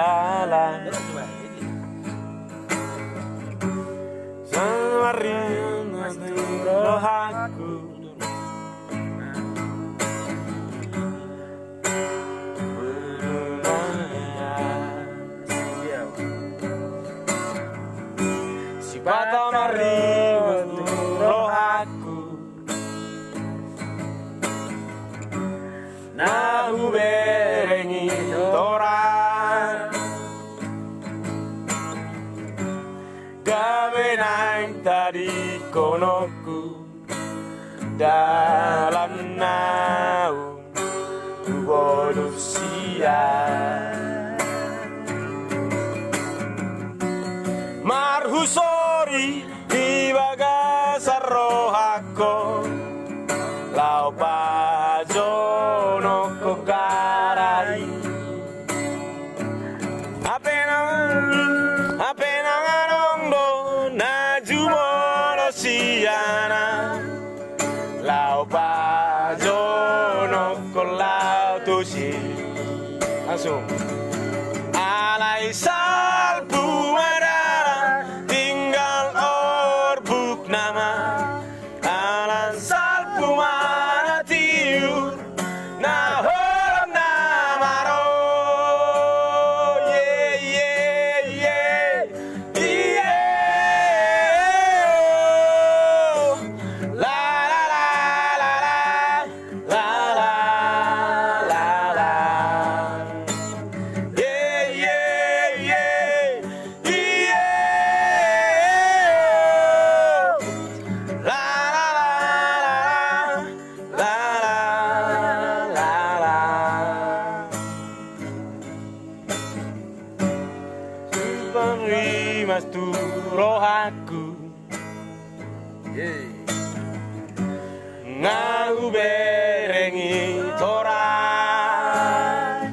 dalan semarin rohaku si bata mari rohaku nahu berengi toran gawe nang tadi konoku dalam naung manusia marhusori di bagasar rohako lau pajono kokarai apena ngarondo najumono siana lau pajono kolau tusi langsung alai salbu madara tinggal orbuk nama alan salbu mana tiur nah horam namaro la la la la la la la la mas tu rohaku ngahu berengi toran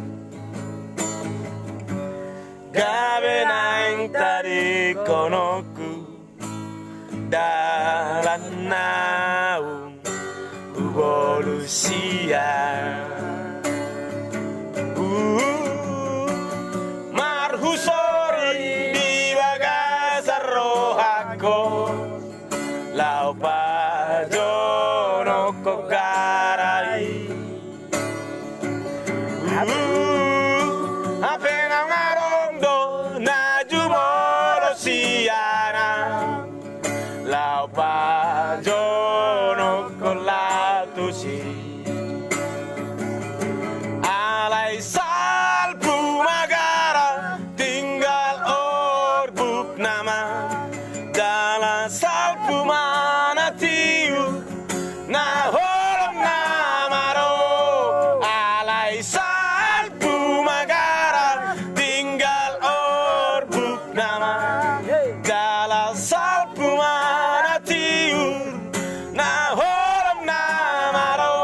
gawe nang tadi konoku dalam naung evolusia marhusori di bagasar rohako lau pajono kokarai apena ngarondo najumoro siana lau pajono kolatusi alai salbu magara tinggal orbuk nama dalam salbu mana tiu nah horam namaro alai salbu magara tinggal orbuk nama dalam salbu mana tiu nah horam namaro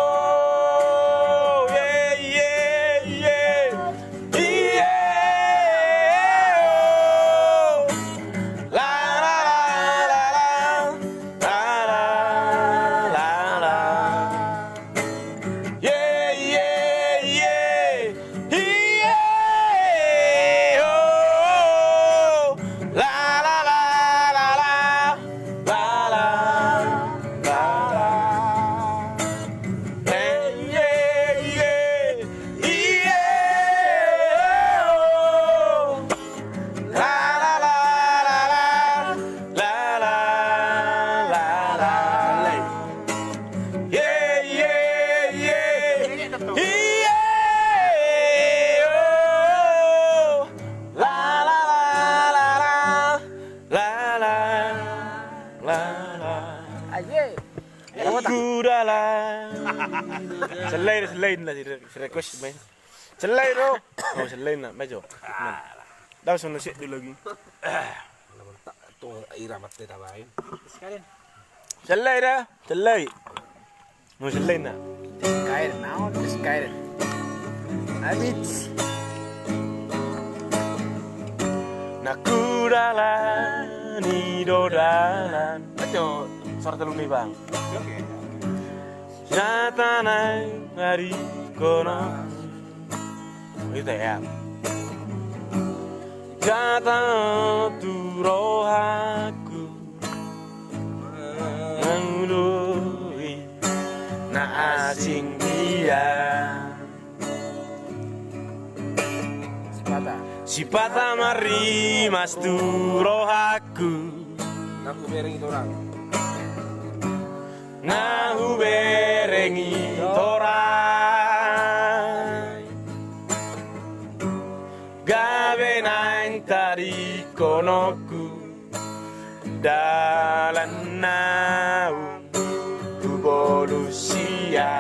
Selain lah request main. Selain oh selain lah maju. Dah sono sih dulu lagi. Tuh iramat deh tabain. Sekalian. Selain dah, selain. Mau selain lah. Kain, now just kain. Habis. Nakudalan idodalan. Ayo, suara telur nih bang. Oke. Satanai hari kono. Itu ya. Datang tu rohaku mengului na asing dia Sipata mari mas tu rohaku Naku bereng orang. Nahu berengi torai Gabe nain tari konoku Dalan nau Bolusia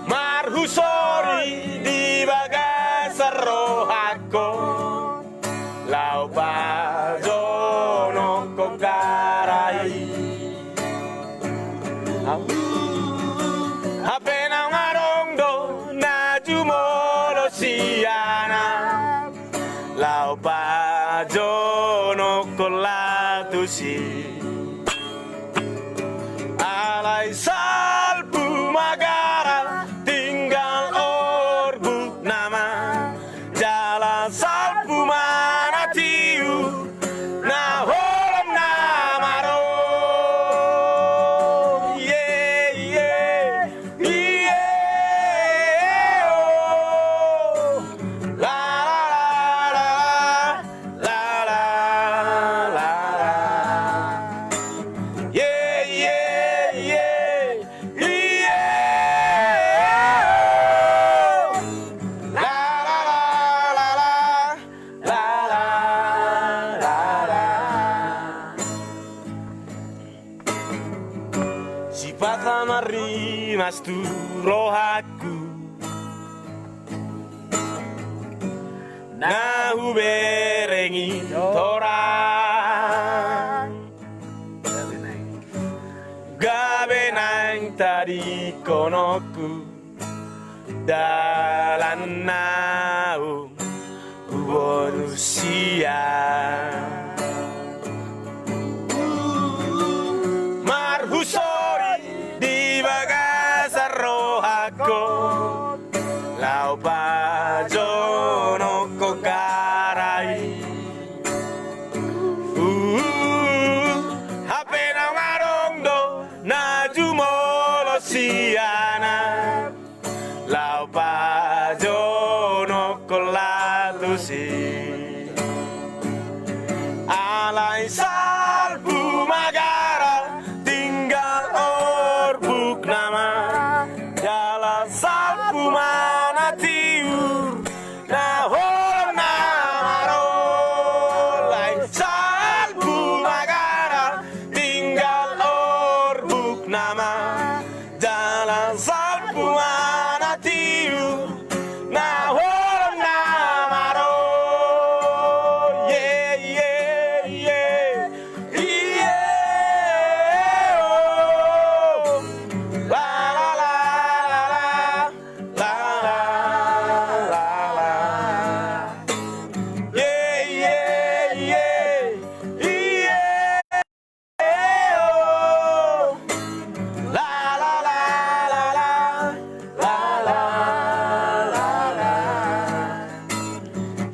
Marhusori di bagasar rohako Lau bajono kokarai Apena ngarondo na jumolo siana Lau bajono kolatusi Alai salpu magara tinggal orbu nama Jalan salpu mana tiu na holam namaro yeah yeah yeah oh la la la la la la yeah yeah yeah yeah la la la la la la la Sipata mari mas tu rohaku Nahu berengi torang Gabe nang tadi konoku Dalan nau Bonusia Marhusori di bagasar rohako Lau bajono kokarai Apena ngarondo na jumolo siana Lau bajono kolatusi Alai salbu magara tinggal orbuk nama Jalan salbu mana tiur na holam namaro Lai salbu magara tinggal orbuk nama Jalan salbu mana tiur na holam namaro yeah yeah yeah yeah oh la la la la la la la yeah yeah yeah yeah oh la la la la la la la la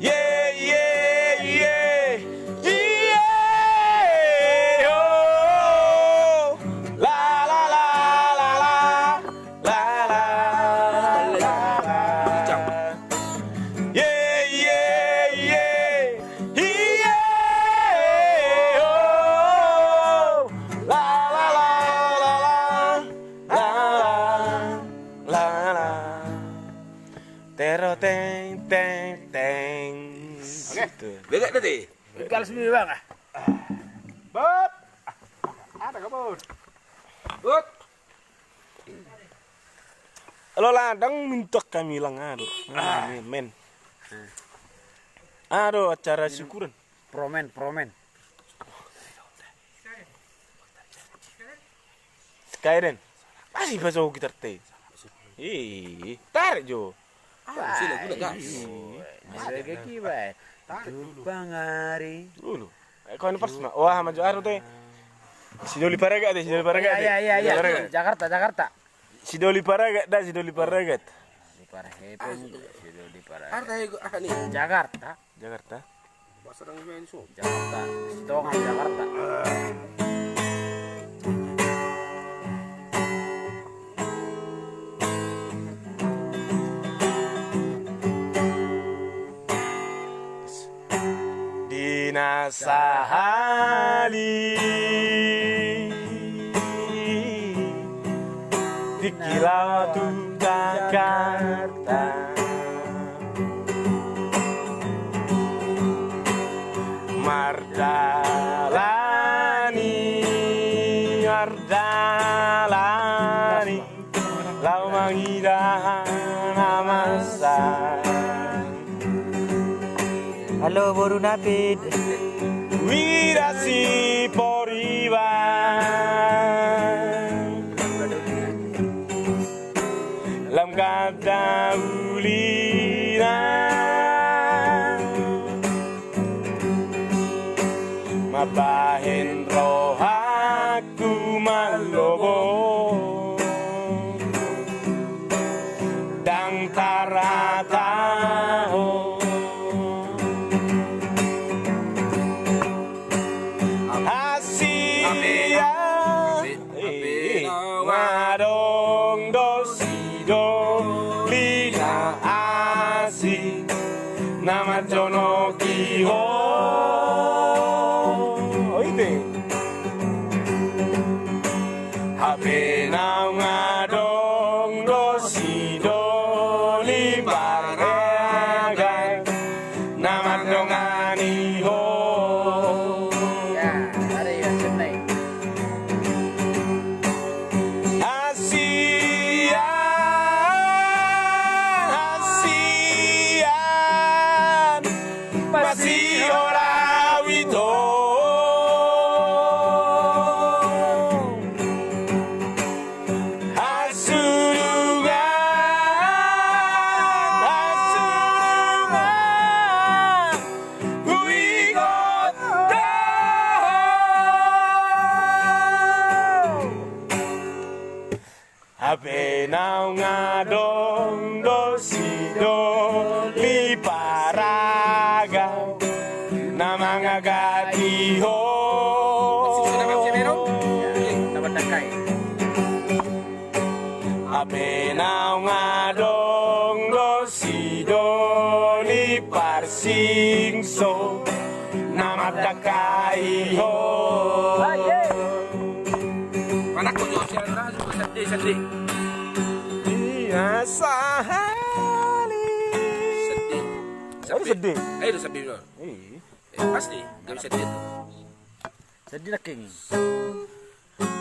yeah yeah yeah yeah oh la la la la la la la la yeah yeah yeah yeah oh la la la la la la la Tero teng teng teng gitu. Beda tadi. Ikan sendiri bang. Bot. Ada kabut. Bot. Lo ladang mintok kami lang aduh. Men. Aduh acara syukuran. Promen. Skyden. Masih bahasa gitar teh. Ih, tarik jo. Sila kuda gas. Ada kaki bay. Tumpang hari. Dulu. Kau ini first mah. Wah, maju aru teh. Si Doli Paragat deh, Iya. Jakarta. Si Doli Paragat dah, si Doli Paragat. Parhepeng sudah di para Arta nih. Jakarta. Jakarta. Bahasa orang Indonesia. Jakarta. Tongan Jakarta. Dinasahali Dikira tu Jakarta Mardalani Lau mangidahan amasa. Halo Boru Napid. Wirasi poriba Lam kata ulina Mabahin rohaku malobo Dang taratao Ngadong dosido lina asi nama jono kiho oite hape na ngadong dosido limbaragai nama dongani ho. Ya, ada yang senai. Masih orang itu Hasurungan Uigot Habe nau ngadong dosido liparaga nama ngagadiho Dapat dakai. Habe nau ngadong dosido liparsingso nama dakaiho. Mana kau jual siapa? Sedih. Dinasahali Sedih. Oh, sedih? Itu sedih loh. Pasti, gak bisa sedih. Sedih lagi.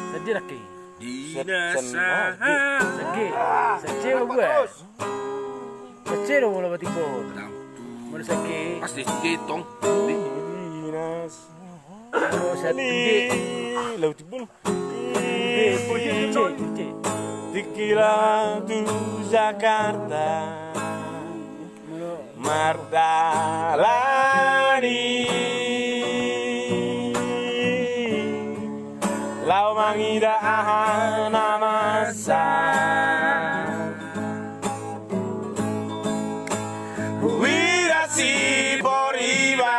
Sedih lagi. Dinasahali. Sedih lo gue. Sedih lo mulai batiku. Mulai sedih. Pasti hitung. Dinas Oh, sedih. Laut Tibul Dikira tu Jakarta Mardalani Lau mangida ahana masa Wirasi poriba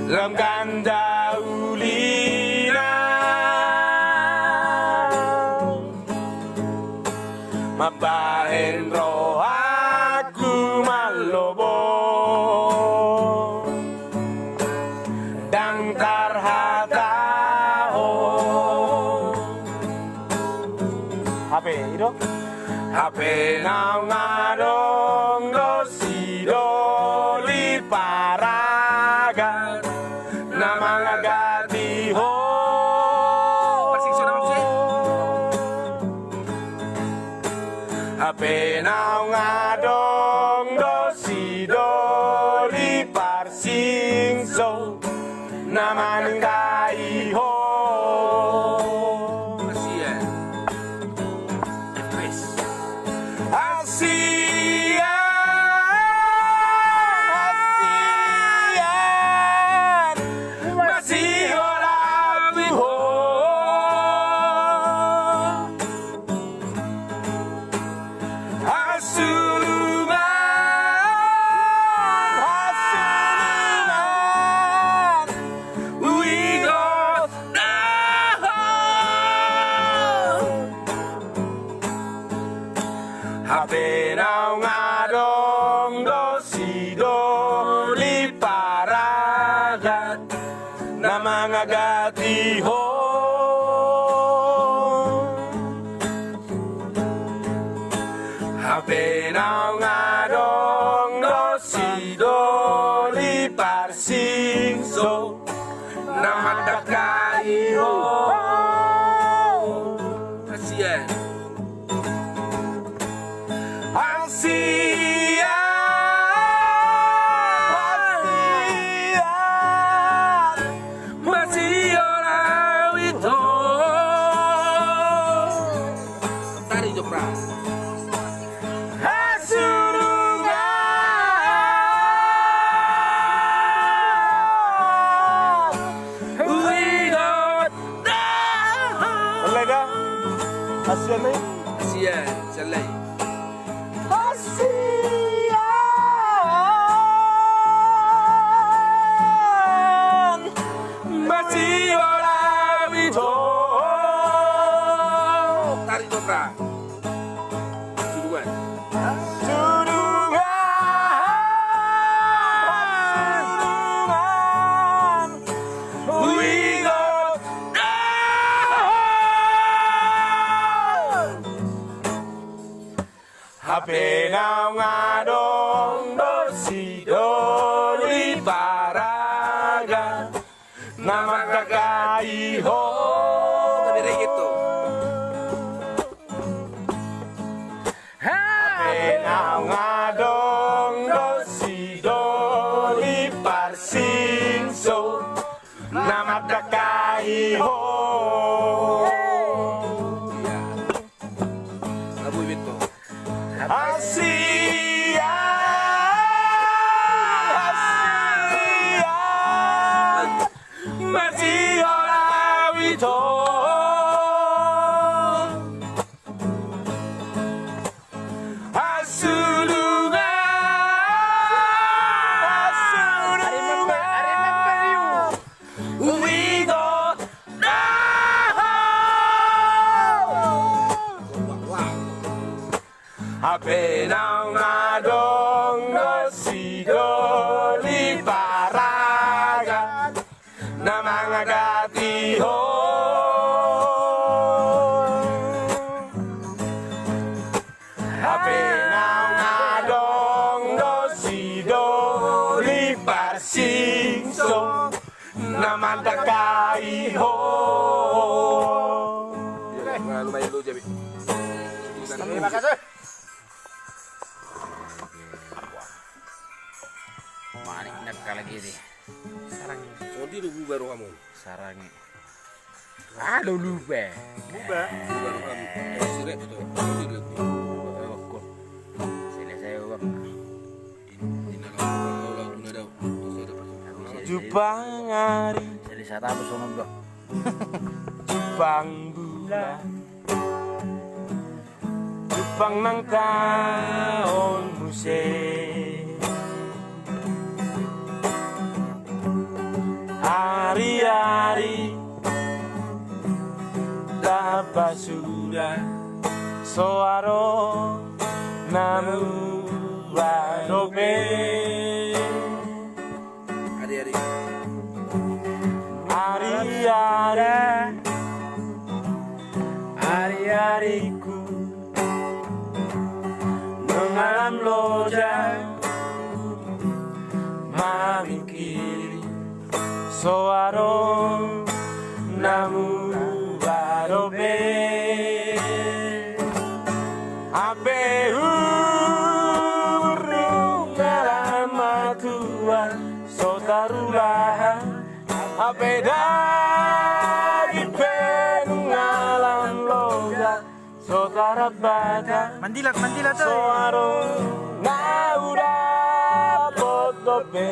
Lam kanda ulina Mabahin rohaku malobo Dang tarhatao HP itu? HP nau ngadong dosido liparaga nama ngagadiho Persingso nama sih. HP nau ngadong dosido liparsingso nama ngagadiho Masih ya. Chris. Asian masih orang biho Apenau ngadong do si do li paragat na mga gatiho. Apenau ngadong do si do li parsingso na magdakaiho. Kasihan. Asian, salay. Asian, masih orang itu. Tarik dobra. Suruhan. Apenau ngadong do si do li paraga na magkakaiho. Tapi reggaeto. Apenau ngadong do si do li parsingso na magkakaiho. Abu Beto. Asia, masih orang itu. Apenau ngadong do si do li paraga na mga gatiho. Apenau ngadong do si do li parsingso na magkakaiho. Lumayan lu jadi. Terima kasih. Manik nakal lagi deh. Sarang. Sondi lu baru kamu. Sarangnya. Aduh lupa. Buba. Baru kamu. Sirek itu. Sondi lu. Kok. Selesai bang. Jupang hari, Selesai apa sono bang? Jupang bulan, Jupang nang taon musim. Hari-hari dapat sudah soaro namu wadobe. Hari-hari. Hari-hariku mengalam loja mamikiri soaro namu barobe ape urung dalam matuan sotarulah ape dagi pengalam loja sotarabata Mandilat tuh. soaro naura potope.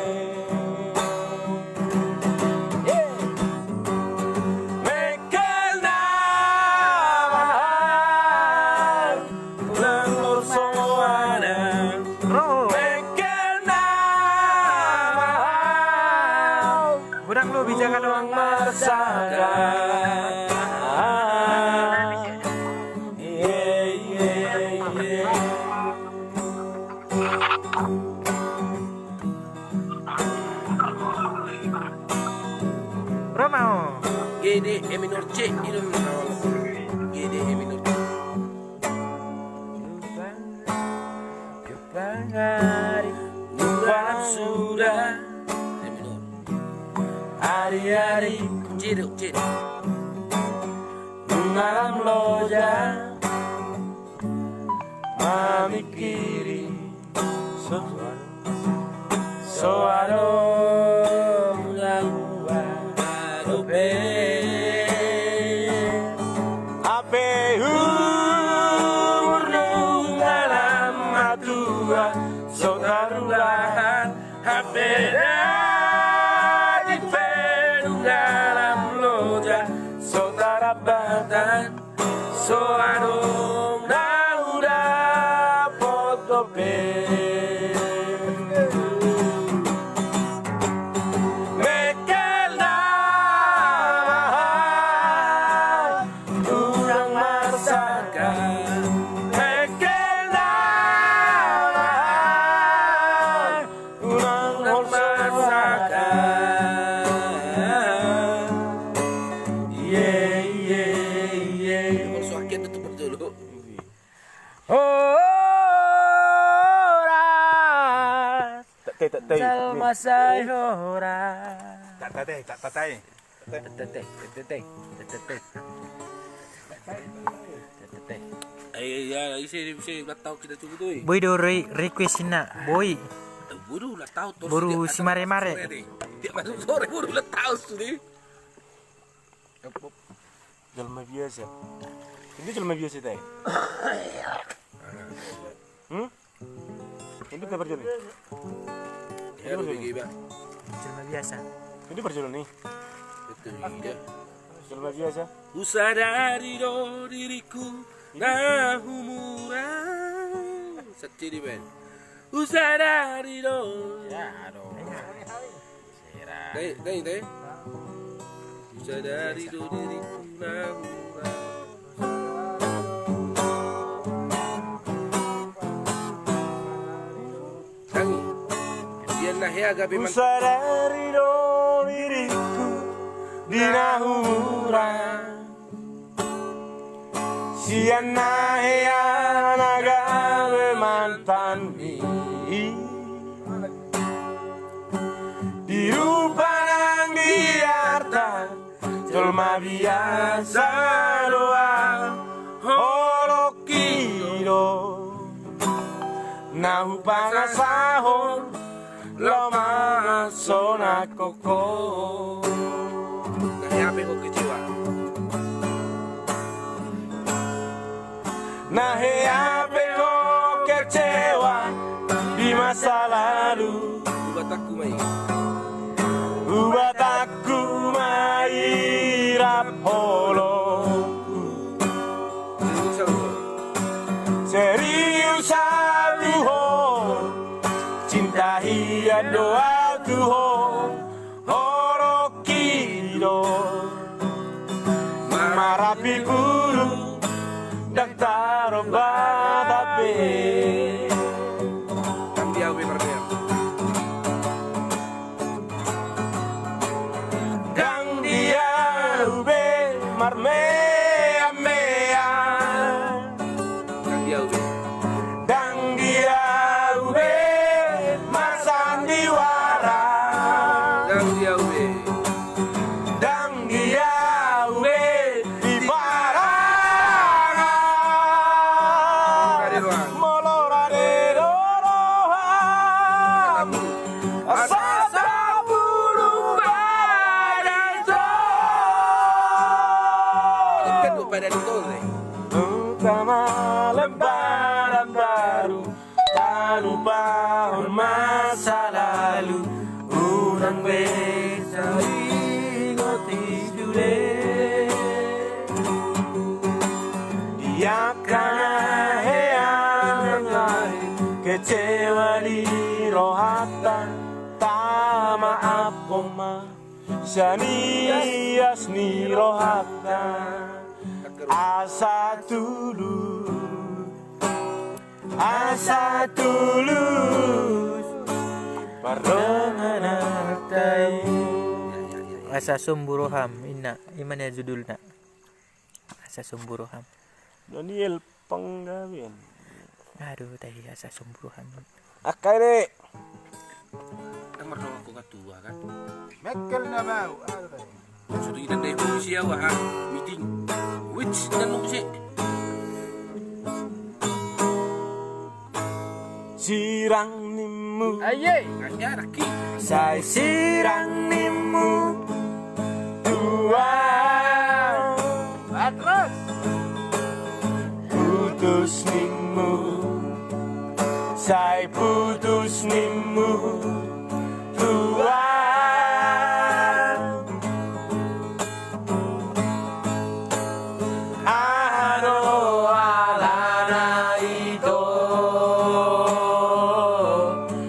Kurang lu bijakan doang Marsada. G, D, E minor, C. Ini awal. G, D, E minor, C. Lupa sudah E minor. hari-hari C, D, C. malam loja memikiri soado ape umur dalam matua sotarulan ape di pedung dalam loja sotarabatan soado nauda potope Jalma sayora. Tatai. Ya, isi udah tahu kita tunggu tuh. Boy do request na boy. Buru udah tahu tuh. Buru si mare-mare. Dia masuk sore buru udah tahu tuh. Jalma biasa. Ini jalma biasa teh. Ini kita berjalan. Ya, begini bang. Jalma biasa. Ini berjalan nih. Betul ya. Jalma biasa. Usadari do diriku nahumuran. Setiri ben. Usadari do. Ya, aduh. Dai. Usadari do diriku nahumuran. Usadari do diriku dinahuran siana hea nagawe mantan dirupa nang diarta jelma biasa doang holokiro nahu pangasahon lama sona koko Nahiape ko kecewa. Nahiape ko kecewa di masa lalu. Buat aku mairap holoku. Serius aku ho cinta hia doa ku ho horokido marapi buru daktar batape Cambiawe marmea. dang dia ube marmea mea Cambiawe. dang dia ube masandiwara Cambiawe. dang dia ube di barangan Kariruan. molora de dorohan asasa bulu badanto Ikan lu pada ditoleh. utama lembaran baru tak lupa masa lalu urang besa ingoti jude dia kana heangai kecewa di rohata tama apoma sanias ni rohata asa tulus parengan atai Asa Sumburuham. Imana judulnya? Asa Sumburuham. Daniel Panggawian. Aduh, tadi Asa Sumburuham. Akai deh. Kamar dong aku ketua kan. Mekel na mau. Sudah idan deh komisi awak meeting. Which dan mau sih? Sirang nimu. Aye. Kayaknya laki. Saya sirang nimu. Tuhan. Terus. Putus nimu. Saya putus nimu. Tuhan. Ano alana ito.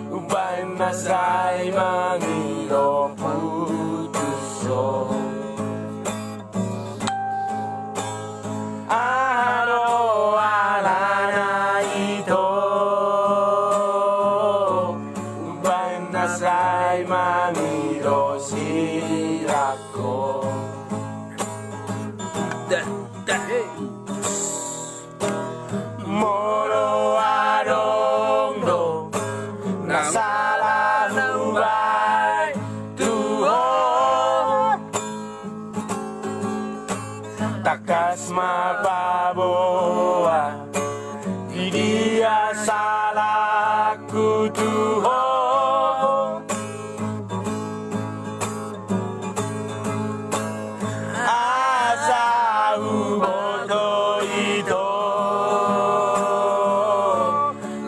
Ubay na sa'y mangiro putuso. Ano alana ito. Ubay na sa'y mangiro sirako. Dah. Moro adongdo nasalah nubai Tuhan takas mababoa di dia salahku Tuhan asa uboto ito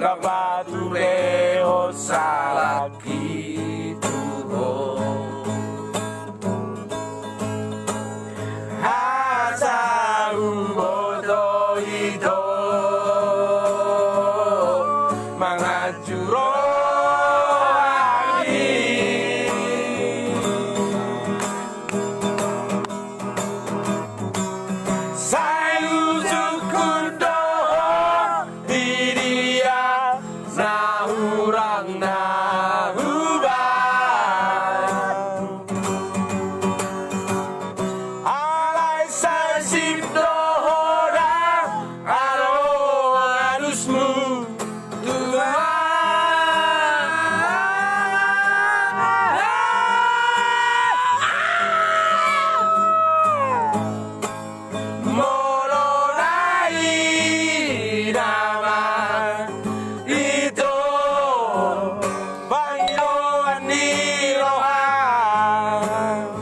Lapatuleo salaki Tuhan asa uboto ito mga juro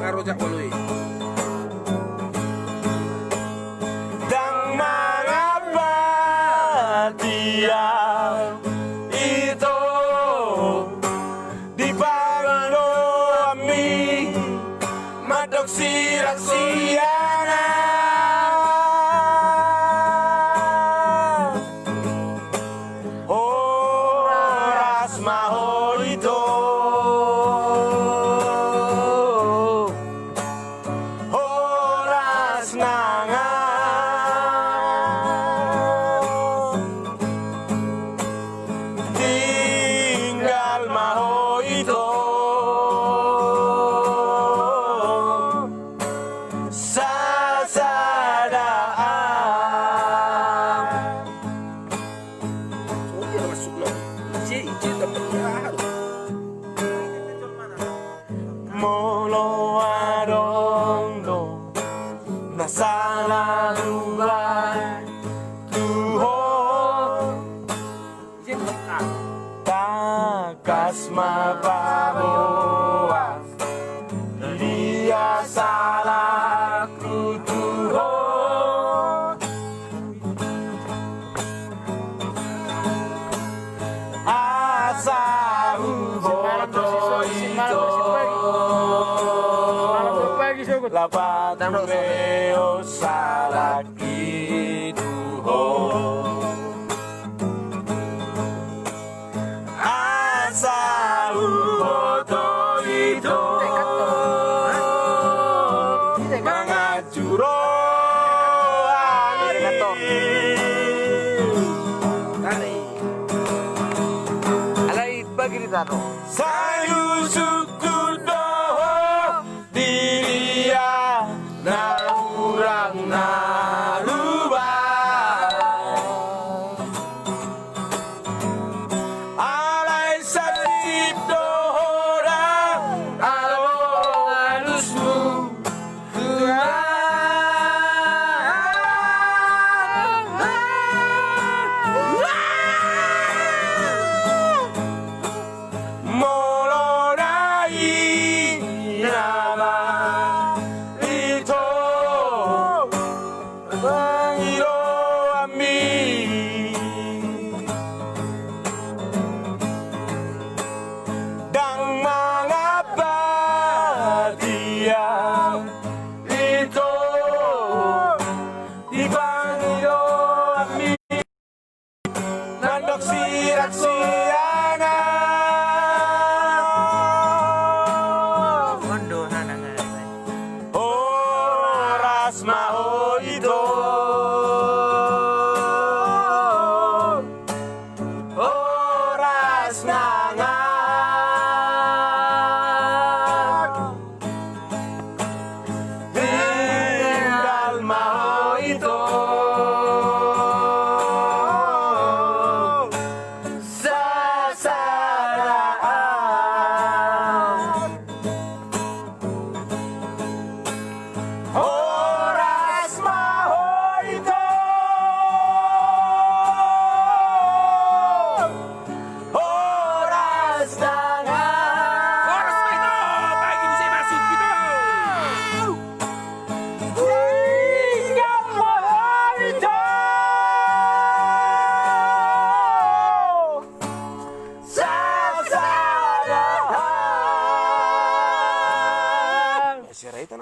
Rojak walui. Dan mengapa dia itu dibangun kami madok sirak-siana oras maho itu oras nangan tinggal maho itu sasadaan Oh dia masuk loh. Ije dapat ya. molo adondo nasala lugar Tuhan Ije dapat. takas mababoa dia salahku Tuhan asa uboto ito lapatuleo salaki Tuhan asa uboto ito mga juro Alay bagi di tano. sayu suku doho diri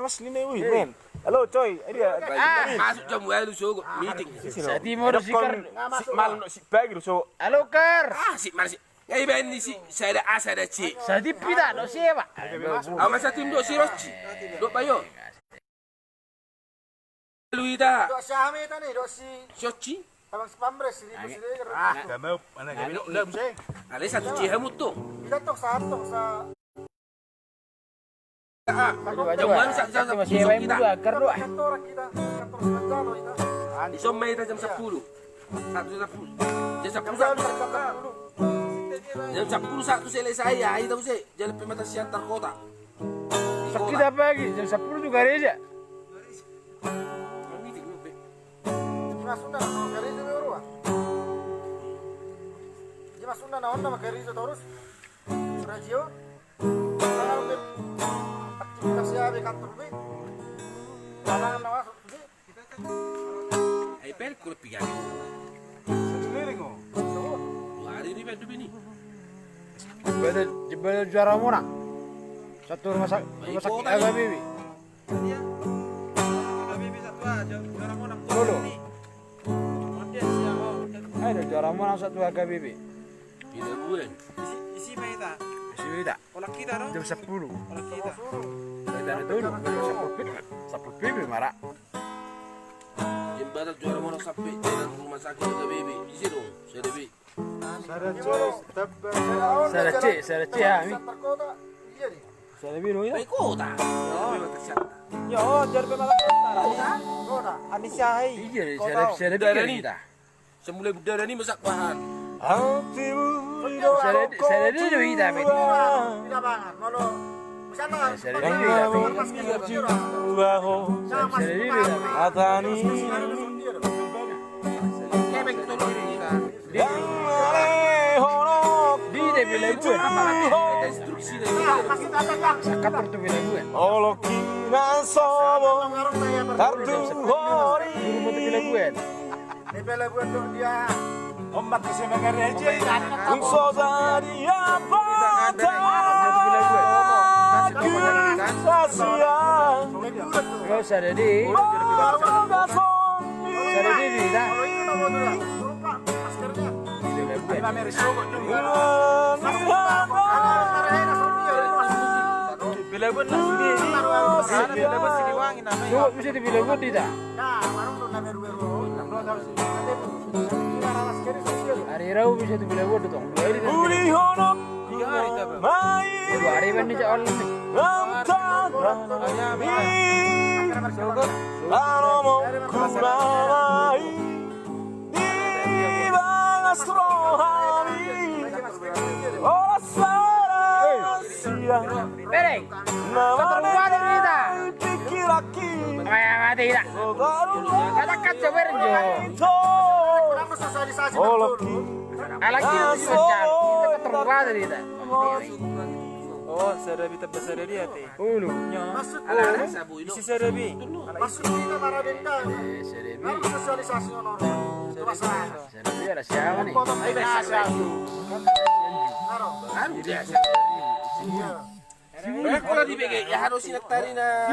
mas ini wih men. Halo coy, ini dia. Masuk jam lu so meeting. Sa timur sikar. Mal si bagi lu so. Halo ker. Si marsi. Ngai ben ni si saya ada A saya ada C. Sa di pida no siapa? Ama sa tim do si Rochi. Do bayo. Luida. Dok si Ahmed tadi, dok si Shochi. abang spambres ini sini. Gak mau, mana gak mau, udah bisa. Ale satu C hamut tuh. Kita tok satu sa. Jamuan sa Masih wae mu agar doa. Kantor kita, kantor sebentar loh kita. Isom may jam 10. 1:10. Jam 10 dulu. Jam 10 satu selesai ya, itu sih jalan pematasi antar kota. Sakit apa lagi? Jam 10 juga reja. Masunda na karizo beruah. Jema Sunda na onda karizo terus. Radio. Aktivitas ya be kantor be. Tangan na masuk be. Ay per kulit pigan. Seliling oh. Hari ini bedu ini. Jebel juara muna. Satu rumah sakit Aga Bibi. Dulu. Ada juara muna satu Aga Bibi. Bila bulan. Isi beda. Jam 10. Dari dulu. 10 Bibi marah. Jembatan juara mana sampai jalan rumah sakit ke BB. Isi dong, saya DB. Sarece ya mi. Antar kota. Iya nih. Saya biru ya. Baik kota. Yo, jar pe malah Kota. Anisai. Iya, saya Budaya biru nih. kita. Semula budaya ini masak bahan. Saya biru kita pe. Tidak banget. Kalau misalnya Saya biru kita. Saya biru kita. Atani. Kebek tolong kita. Di de bilebu. Ada instruksi dari masih datang. Kapur tu bilebu. Olokina sobo. Tartu hori. Guru tu bilebu. Ini bela buat dia. Ombak bisa mengari aja. Unso zaria pata. Sasia. Kau sada di. Sada di kita. Kalau ini mau dulu. Lupa maskernya. Bilebu nasi. Bilebu siliwangi namanya. Coba bisa di bilebu tidak? Nah, baru tuh beru-beru. Hari Rabu bisa di bilebu tu tong. Dua hari. Uli honok. Dua hari bani jalan ni. Anomo kumarai. Di bangasrohani. Ola sarasiya. Bereng. Keterbuat kita. Pikiraki. Mati tidak. Katakan coba renjo. Kenapa sosialisasi betul? Anak kita sebentar. Kita keterbuat kita. Oh, sarabi tabba sarabi ate. Ulu. Maksud Isi sarabi. maksud kita marah denda. Kenapa sosialisasi normal? Masalah. Saya biar siapa nih? Potong denda satu. Naro. Anu biasa. Iya. Kalau di BG ya harus sinetari na.